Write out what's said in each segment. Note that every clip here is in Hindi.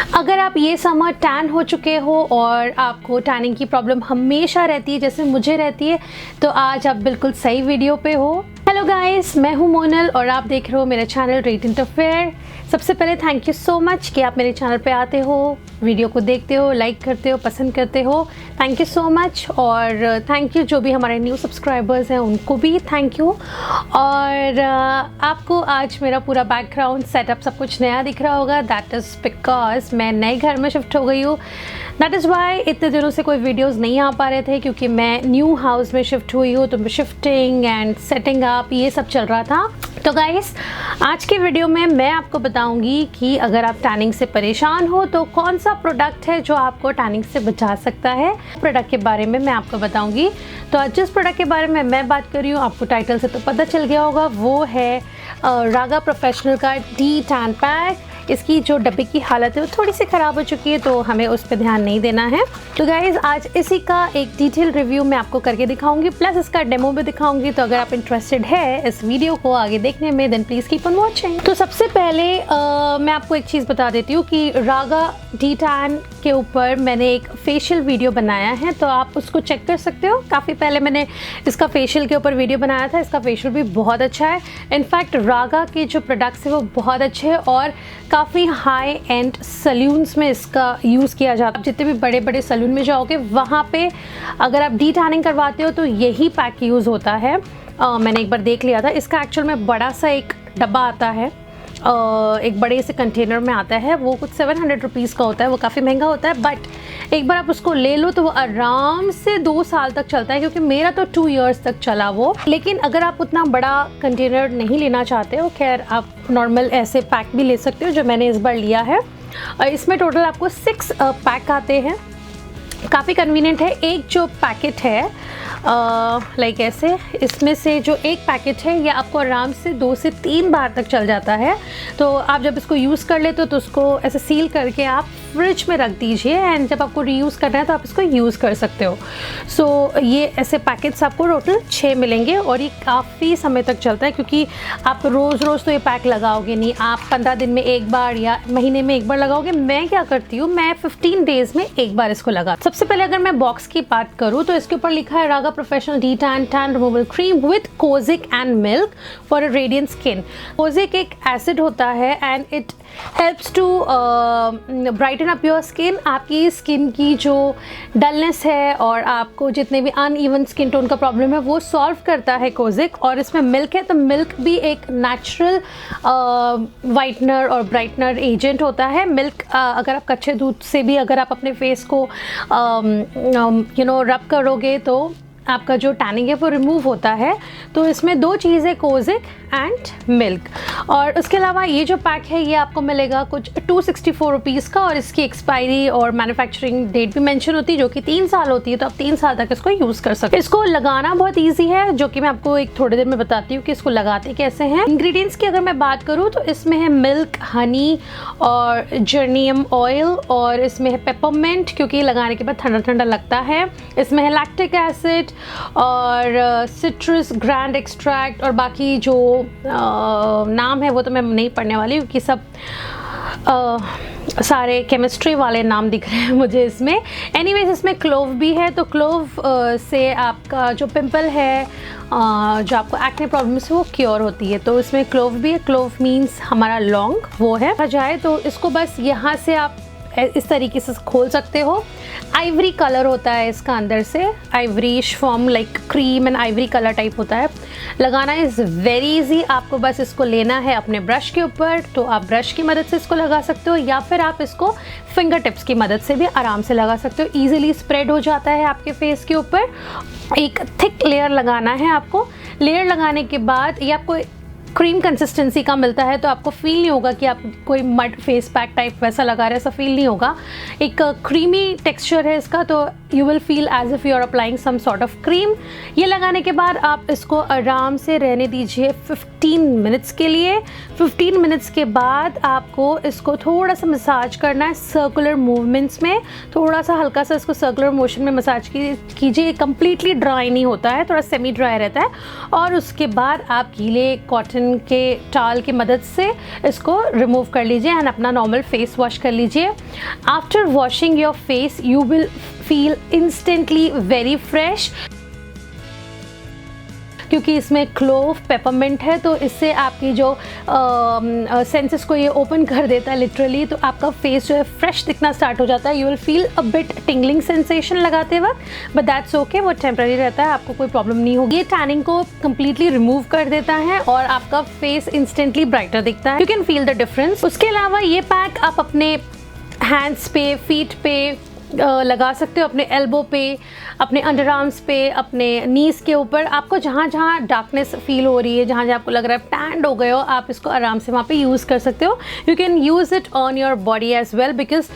अगर आप ये समर टैन हो चुके हो और आपको टैनिंग की प्रॉब्लम हमेशा रहती है जैसे मुझे रहती है, तो आज आप बिल्कुल सही वीडियो पे हो। हेलो गाइस, मैं हूँ मोनल और आप देख रहे हो मेरा चैनल रेडिएंट अफेयर। सबसे पहले थैंक यू सो मच कि आप मेरे चैनल पे आते हो, वीडियो को देखते हो, लाइक करते हो, पसंद करते हो। Thank you so much. और थैंक यू जो भी हमारे न्यू सब्सक्राइबर्स हैं उनको भी थैंक यू। और आपको आज मेरा पूरा बैकग्राउंड सेटअप सब कुछ नया दिख रहा होगा। दैट इज़ बिकॉज मैं नए घर में शिफ्ट हो गई हूँ। दैट इज़ वाई इतने दिनों से कोई वीडियोस नहीं आ पा रहे थे, क्योंकि मैं न्यू हाउस में शिफ्ट हुई हूँ, तो शिफ्टिंग एंड सेटिंग अप ये सब चल रहा था। तो गाइस, आज के वीडियो में मैं आपको बताऊंगी कि अगर आप टैनिंग से परेशान हो तो कौन सा प्रोडक्ट है जो आपको टैनिंग से बचा सकता है। प्रोडक्ट के बारे में मैं आपको बताऊंगी। तो आज जिस प्रोडक्ट के बारे में मैं बात कर रही हूँ, आपको टाइटल से तो पता चल गया होगा, वो है रागा प्रोफेशनल का डी टैन पैक। इसकी जो डब्बे की हालत है वो थोड़ी सी ख़राब हो चुकी है, तो हमें उस पर ध्यान नहीं देना है। तो गाइज़, आज इसी का एक डिटेल रिव्यू मैं आपको करके दिखाऊंगी, प्लस इसका डेमो भी दिखाऊंगी। तो अगर आप इंटरेस्टेड है इस वीडियो को आगे देखने में, then please keep on watching. तो सबसे पहले मैं आपको एक चीज़ बता देती हूँ कि रागा डी टैन के ऊपर मैंने एक फेशियल वीडियो बनाया है, तो आप उसको चेक कर सकते हो। काफ़ी पहले मैंने इसका फेशियल के ऊपर वीडियो बनाया था। इसका फेशियल भी बहुत अच्छा है। इनफैक्ट रागा के जो प्रोडक्ट्स है वो बहुत अच्छे हैं और काफ़ी हाई एंड सैलून्स में इसका यूज़ किया जाता है। जितने भी बड़े बड़े सैलून में जाओगे वहाँ पे अगर आप डी टैनिंग करवाते हो तो यही पैक यूज़ होता है। मैंने एक बार देख लिया था। इसका एक्चुअल में बड़ा सा एक डब्बा आता है, एक बड़े से कंटेनर में आता है। वो कुछ 700 रुपीज़ का होता है, वो काफ़ी महंगा होता है। बट एक बार आप उसको ले लो तो वो आराम से 2 साल तक चलता है, क्योंकि मेरा तो 2 इयर्स तक चला वो। लेकिन अगर आप उतना बड़ा कंटेनर नहीं लेना चाहते हो, खैर आप नॉर्मल ऐसे पैक भी ले सकते हो, जो मैंने इस बार लिया है। इसमें टोटल आपको 6 पैक आते हैं। काफ़ी कन्वीनियंट है। एक जो पैकेट है लाइक ऐसे, इसमें से जो एक पैकेट है ये आपको आराम से 2 से 3 बार तक चल जाता है। तो आप जब इसको यूज़ कर लेते हो तो उसको ऐसे सील करके आप फ्रिज में रख दीजिए, एंड जब आपको रीयूज़ करना है तो आप इसको यूज़ कर सकते हो। सो ये ऐसे पैकेट्स आपको टोटल 6 मिलेंगे और ये काफ़ी समय तक चलता है, क्योंकि आप रोज़ रोज़ तो ये पैक लगाओगे नहीं। आप 15 दिन में एक बार या महीने में एक बार लगाओगे। मैं क्या करती हूँ, मैं 15 डेज़ में एक बार इसको लगा। सबसे पहले अगर मैं बॉक्स की बात करूँ तो इसके ऊपर लिखा है Raga professional de tan tan removal cream with kojic and milk for a radiant skin. Kojic एक एसिड होता है and it helps to brighten up your skin. आपकी स्किन की जो डलनेस है और आपको जितने भी अनइवन स्किन टोन का प्रॉब्लम है वो सॉल्व करता है कोजिक। और इसमें मिल्क है, तो मिल्क भी एक नेचुरल वाइटनर और ब्राइटनर एजेंट होता है। मिल्क अगर आप कच्चे दूध से भी अगर आप अपने फेस को रब करोगे तो आपका जो टैनिंग है वो रिमूव होता है। तो इसमें 2 चीज़ें, कोजिक एंड मिल्क। और उसके अलावा ये जो पैक है ये आपको मिलेगा कुछ 264 रुपीज़ का, और इसकी एक्सपायरी और मैन्युफैक्चरिंग डेट भी मेंशन होती है, जो कि 3 साल होती है। तो आप 3 साल तक इसको यूज़ कर सकते हैं। इसको लगाना बहुत ईजी है, जो कि मैं आपको एक थोड़ी देर में बताती हूँ कि इसको लगाते कैसे हैं। इंग्रेडिएंट्स की अगर मैं बात करूँ तो इसमें है मिल्क, हनी और जर्नियम ऑयल, और इसमें है पेपरमिंट, क्योंकि लगाने के बाद ठंडा ठंडा लगता है। इसमें है लैक्टिक एसिड और सिट्रस ग्रैंड एक्सट्रैक्ट, और बाकी जो नाम है वो तो मैं नहीं पढ़ने वाली, क्योंकि सब सारे केमिस्ट्री वाले नाम दिख रहे हैं मुझे इसमें। एनीवेज, इसमें क्लोव भी है, तो क्लोव से आपका जो पिंपल है, जो आपको एक्ने प्रॉब्लम्स है वो क्योर होती है। तो इसमें क्लोव भी है। क्लोव मीन्स हमारा लौंग, वो है। जाए तो इसको बस यहाँ से आप इस तरीके से खोल सकते हो। आइवरी कलर होता है इसका अंदर से, ivoryish form like cream and ivory colour type होता है। लगाना इज़ वेरी इजी। आपको बस इसको लेना है अपने ब्रश के ऊपर, तो आप ब्रश की मदद से इसको लगा सकते हो, या फिर आप इसको फिंगर टिप्स की मदद से भी आराम से लगा सकते हो। ईजिली स्प्रेड हो जाता है आपके फेस के ऊपर। एक थिक लेयर लगाना है आपको। लेयर लगाने के बाद ये आपको क्रीम कंसिस्टेंसी का मिलता है, तो आपको फील नहीं होगा कि आप कोई मड फेस पैक टाइप वैसा लगा रहे हैं, ऐसा फील नहीं होगा। एक क्रीमी टेक्सचर है इसका, तो you will feel as if you are applying some sort of cream. ये लगाने के बाद आप इसको आराम से रहने दीजिए 15 मिनट्स के लिए। 15 मिनट्स के बाद आपको इसको थोड़ा सा मसाज करना है सर्कुलर मूवमेंट्स में। थोड़ा सा हल्का सा इसको सर्कुलर मोशन में मसाज कीजिए। कंप्लीटली ड्राई नहीं होता है, थोड़ा सेमी ड्राई रहता है। और उसके बाद आप गीले कॉटन किचन के टाल की मदद से इसको रिमूव कर लीजिए एंड अपना नॉर्मल फेस वॉश कर लीजिए। After washing your face you will feel instantly very fresh, क्योंकि इसमें क्लोव पेपरमिंट है, तो इससे आपकी जो सेंसेस को ये ओपन कर देता है लिटरली, तो आपका फेस जो है फ्रेश दिखना स्टार्ट हो जाता है। You will feel a bit tingling sensation लगाते वक्त, बट दैट्स ओके, वो टेम्पररी रहता है, आपको कोई प्रॉब्लम नहीं होगी। ये टैनिंग को कम्प्लीटली रिमूव कर देता है और आपका फेस इंस्टेंटली ब्राइटर दिखता है। You can feel the difference. उसके अलावा ये पैक आप अपने हैंड्स पे, फीट पे लगा सकते हो, अपने एल्बो पे, अपने अंडर आर्म्स पे, अपने नीज के ऊपर। आपको जहाँ जहाँ डार्कनेस फील हो रही है, जहाँ जहाँ आपको लग रहा है टैंड हो गए हो, आप इसको आराम से वहाँ पे यूज़ कर सकते हो। You can use it on your body as well, because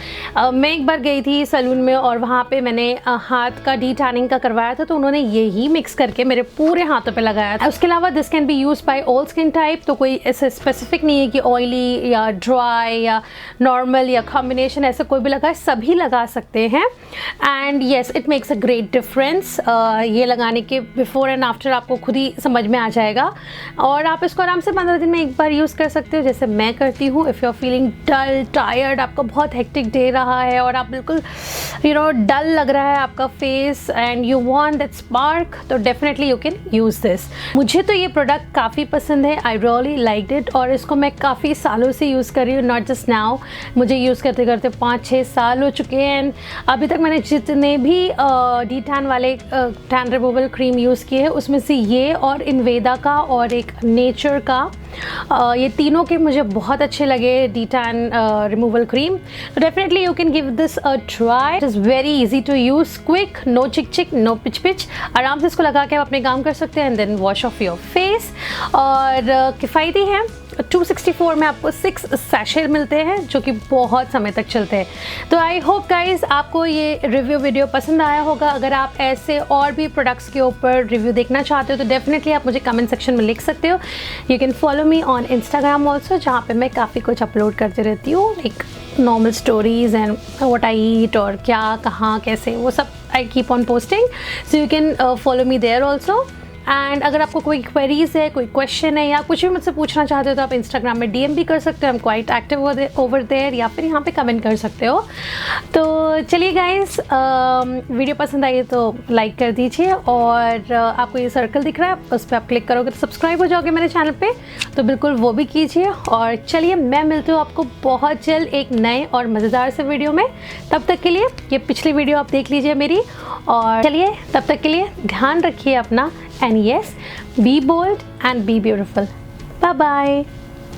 मैं एक बार गई थी सैलून में और वहाँ पे मैंने हाथ का डी टैनिंग का करवाया था, तो उन्होंने यही मिक्स करके मेरे पूरे हाथों पर लगाया था। उसके अलावा this can be use by all skin type, तो कोई ऐसे स्पेसिफिक नहीं है कि ऑयली या ड्राई या नॉर्मल या कॉम्बिनेशन, ऐसा कोई भी लगाए, सभी लगा सकते हैं। And yes, it makes a great difference. ये लगाने के बिफोर एंड आफ्टर आपको खुद ही समझ में आ जाएगा, और आप इसको आराम से 15 दिन में एक बार यूज़ कर सकते हो, जैसे मैं करती हूँ। If you are feeling dull, tired, आपका बहुत हेक्टिक डे रहा है और आप बिल्कुल डल लग रहा है आपका face and you want that spark, तो definitely you can use this. मुझे तो ये प्रोडक्ट काफ़ी पसंद है, आई रियली लाइक इट, और इसको मैं काफ़ी सालों से यूज़ कर रही हूँ, नॉट जस्ट नाउ। मुझे यूज़ करते करते 5-6 साल हो चुके हैं एंड अभी तक मैंने जितने भी डी टैन वाले टैन रिमूवल क्रीम यूज़ किए हैं, उसमें से ये और इनवेदा का और एक नेचर का, ये तीनों के मुझे बहुत अच्छे लगे डी टैन रिमूवल क्रीम। तो definitely you can give this a try. It is very easy to use, quick, no चिक चिक, नो पिच पिच। आराम से इसको लगा के आप अपने काम कर सकते हैं and then wash off your face. और किफ़ायती है, 264 में आपको 6 सैशे मिलते हैं, जो कि बहुत समय तक चलते हैं। तो आई होप गाइज आपको ये रिव्यू वीडियो पसंद आया होगा। अगर आप ऐसे और भी प्रोडक्ट्स के ऊपर रिव्यू देखना चाहते हो तो डेफिनेटली आप मुझे कमेंट सेक्शन में लिख सकते हो। You can follow me on Instagram also, जहाँ पे मैं काफ़ी कुछ अपलोड करते रहती हूँ, like normal stories and what I eat और क्या, कहाँ, कैसे, वो सब I keep on posting, so you can follow me there also. And अगर आपको कोई क्वेरीज है, कोई क्वेश्चन है या कुछ भी मुझसे पूछना चाहते हो तो आप इंस्टाग्राम में DM भी कर सकते हो, I am quite active over there, या फिर यहाँ पे कमेंट कर सकते हो। तो चलिए गाइस, वीडियो पसंद आई तो लाइक कर दीजिए, और आपको ये सर्कल दिख रहा है, उस पर आप क्लिक करोगे तो सब्सक्राइब हो जाओगे मेरे चैनल पे, तो बिल्कुल वो भी कीजिए। और चलिए, मैं मिलती हूँ आपको बहुत जल्द एक नए और मज़ेदार से वीडियो में। तब तक के लिए ये पिछली वीडियो आप देख लीजिए मेरी, और चलिए तब तक के लिए ध्यान रखिए अपना, and yes, be bold and be beautiful. Bye bye.